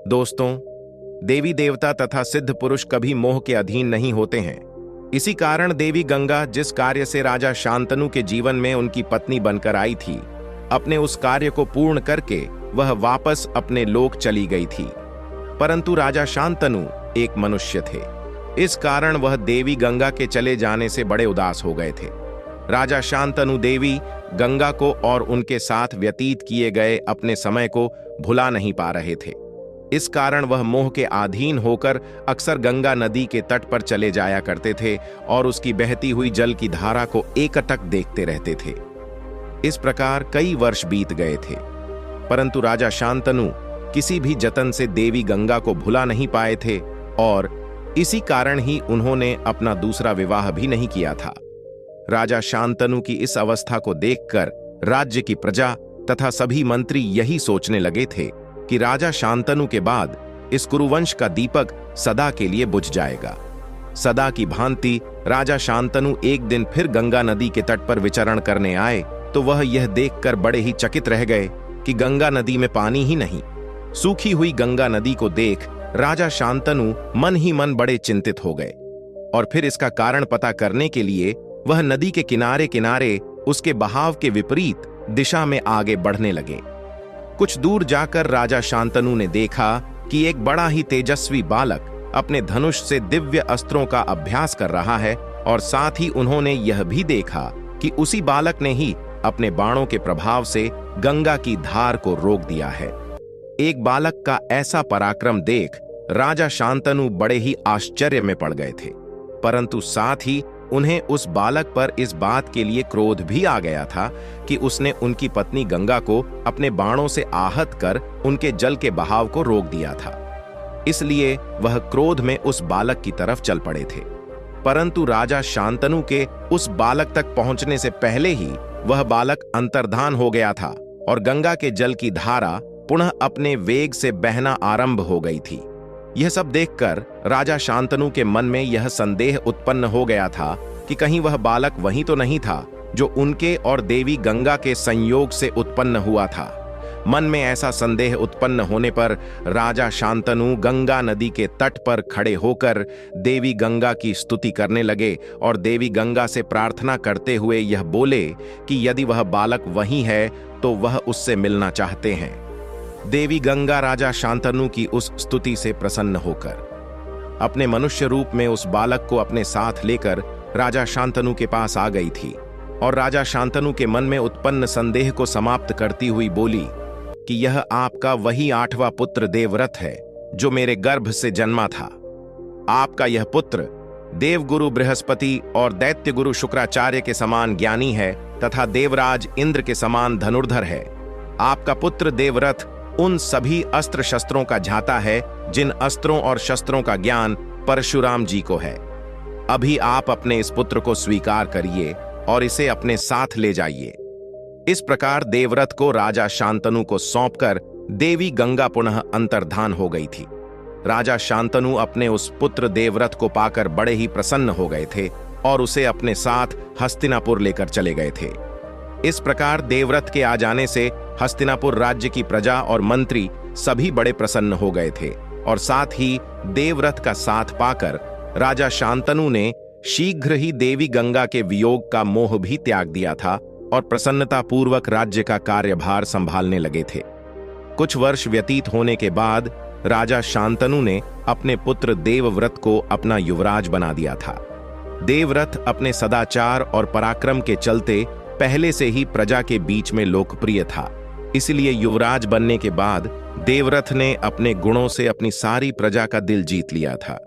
दोस्तों, देवी देवता तथा सिद्ध पुरुष कभी मोह के अधीन नहीं होते हैं। इसी कारण देवी गंगा जिस कार्य से राजा शांतनु के जीवन में उनकी पत्नी बनकर आई थी, अपने उस कार्य को पूर्ण करके वह वापस अपने लोक चली गई थी। परंतु राजा शांतनु एक मनुष्य थे, इस कारण वह देवी गंगा के चले जाने से बड़े उदास हो गए थे। राजा शांतनु देवी गंगा को और उनके साथ व्यतीत किए गए अपने समय को भुला नहीं पा रहे थे। इस कारण वह मोह के अधीन होकर अक्सर गंगा नदी के तट पर चले जाया करते थे और उसकी बहती हुई जल की धारा को एकटक देखते रहते थे। इस प्रकार कई वर्ष बीत गए थे, परंतु राजा शांतनु किसी भी जतन से देवी गंगा को भुला नहीं पाए थे और इसी कारण ही उन्होंने अपना दूसरा विवाह भी नहीं किया था। राजा शांतनु की इस अवस्था को देखकर राज्य की प्रजा तथा सभी मंत्री यही सोचने लगे थे कि राजा शांतनु के बाद इस कुरुवंश का दीपक सदा के लिए बुझ जाएगा। सदा की भांति राजा शांतनु एक दिन फिर गंगा नदी के तट पर विचरण करने आए तो वह यह देखकर बड़े ही चकित रह गए कि गंगा नदी में पानी ही नहीं। सूखी हुई गंगा नदी को देख राजा शांतनु मन ही मन बड़े चिंतित हो गए और फिर इसका कारण पता करने के लिए वह नदी के किनारे किनारे उसके बहाव के विपरीत दिशा में आगे बढ़ने लगे। कुछ दूर जाकर राजा शांतनु ने देखा कि एक बड़ा ही तेजस्वी बालक अपने धनुष से दिव्य अस्त्रों का अभ्यास कर रहा है और साथ ही उन्होंने यह भी देखा कि उसी बालक ने ही अपने बाणों के प्रभाव से गंगा की धार को रोक दिया है। एक बालक का ऐसा पराक्रम देख राजा शांतनु बड़े ही आश्चर्य में पड़ गए थे, परंतु साथ ही उन्हें उस बालक पर इस बात के लिए क्रोध भी आ गया था कि उसने उनकी पत्नी गंगा को अपने बाणों से आहत कर उनके जल के बहाव को रोक दिया था। इसलिए वह क्रोध में उस बालक की तरफ चल पड़े थे, परंतु राजा शांतनु के उस बालक तक पहुंचने से पहले ही वह बालक अंतर्धान हो गया था और गंगा के जल की धारा पुनः अपने वेग से बहना आरंभ हो गई थी। यह सब देखकर राजा शांतनु के मन में यह संदेह उत्पन्न हो गया था कि कहीं वह बालक वही तो नहीं था जो उनके और देवी गंगा के संयोग से उत्पन्न हुआ था। मन में ऐसा संदेह उत्पन्न होने पर राजा शांतनु गंगा नदी के तट पर खड़े होकर देवी गंगा की स्तुति करने लगे और देवी गंगा से प्रार्थना करते हुए यह बोले कि यदि वह बालक वही है तो वह उससे मिलना चाहते हैं। देवी गंगा राजा शांतनु की उस स्तुति से प्रसन्न होकर अपने मनुष्य रूप में उस बालक को अपने साथ लेकर राजा शांतनु के पास आ गई थी और राजा शांतनु के मन में उत्पन्न संदेह को समाप्त करती हुई बोली कि यह आपका वही 8वां पुत्र देवव्रत है जो मेरे गर्भ से जन्मा था। आपका यह पुत्र देवगुरु बृहस्पति और दैत्य गुरु शुक्राचार्य के समान ज्ञानी है तथा देवराज इंद्र के समान धनुर्धर है। आपका पुत्र देवव्रत उन सभी अस्त्र शस्त्रों का झाता है जिन अस्त्रों और शस्त्रों का ज्ञान परशुराम जी को है। अभी आप अपने इस पुत्र को स्वीकार करिए और इसे अपने साथ ले जाइए। इस प्रकार देवव्रत को राजा शांतनु को सौंपकर देवी गंगा पुनः अंतर्धान हो गई थी। राजा शांतनु अपने उस पुत्र देवव्रत को पाकर बड़े ही प्रसन्न हो गए थे और उसे अपने साथ हस्तिनापुर लेकर चले गए थे। इस प्रकार देवव्रत के आ जाने से हस्तिनापुर राज्य की प्रजा और मंत्री सभी बड़े प्रसन्न हो गए थे और साथ ही देवव्रत का साथ पाकर राजा शांतनु ने शीघ्र ही देवी गंगा के वियोग का मोह भी त्याग दिया था और प्रसन्नता पूर्वक राज्य का कार्यभार संभालने लगे थे। कुछ वर्ष व्यतीत होने के बाद राजा शांतनु ने अपने पुत्र देवव्रत को अपना युवराज बना दिया था। देवव्रत अपने सदाचार और पराक्रम के चलते पहले से ही प्रजा के बीच में लोकप्रिय था, इसलिए युवराज बनने के बाद देवव्रत ने अपने गुणों से अपनी सारी प्रजा का दिल जीत लिया था।